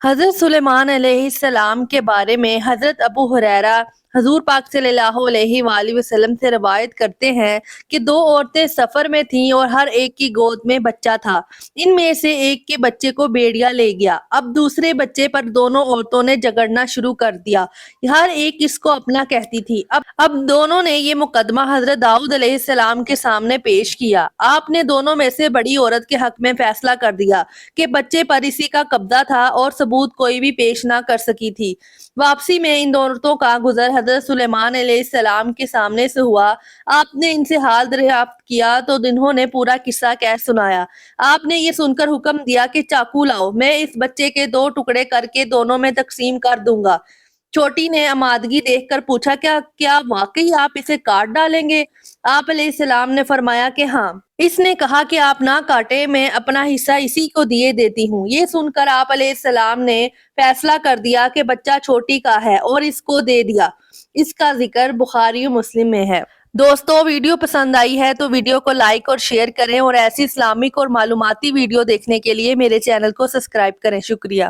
حضرت سلیمان علیہ السلام کے بارے میں حضرت ابو ہریرہ حضور پاک صلی اللہ علیہ وآلہ وسلم سے روایت کرتے ہیں کہ دو عورتیں سفر میں تھیں اور ہر ایک کی گود میں بچہ تھا۔ ان میں سے ایک کے بچے کو بھیڑیا لے گیا۔ اب دوسرے بچے پر دونوں عورتوں نے جھگڑنا شروع کر دیا۔ ہر ایک اس کو اپنا کہتی تھی۔ اب دونوں نے یہ مقدمہ حضرت داؤد علیہ السلام کے سامنے پیش کیا۔ آپ نے دونوں میں سے بڑی عورت کے حق میں فیصلہ کر دیا کہ بچے پر اسی کا قبضہ تھا اور ثبوت کوئی بھی پیش نہ کر سکی تھی۔ واپسی میں ان عورتوں کا گزر حضرت سلیمان علیہ السلام کے سامنے سے ہوا۔ آپ نے ان سے حال دریافت کیا تو انہوں نے پورا قصہ کہہ سنایا۔ آپ نے یہ سن کر حکم دیا کہ چاقو لاؤ، میں اس بچے کے 2 ٹکڑے کر کے دونوں میں تقسیم کر دوں گا۔ چھوٹی نے آمادگی دیکھ کر پوچھا کیا واقعی آپ اسے کاٹ ڈالیں گے؟ آپ علیہ السلام نے فرمایا کہ ہاں۔ اس نے کہا کہ آپ نہ کاٹے، میں اپنا حصہ اسی کو دیے دیتی ہوں۔ یہ سن کر آپ علیہ السلام نے فیصلہ کر دیا کہ بچہ چھوٹی کا ہے اور اس کو دے دیا۔ اس کا ذکر بخاری و مسلم میں ہے۔ دوستو، ویڈیو پسند آئی ہے تو ویڈیو کو لائک اور شیئر کریں اور ایسی اسلامک اور معلوماتی ویڈیو دیکھنے کے لیے میرے چینل کو سبسکرائب کریں۔ شکریہ۔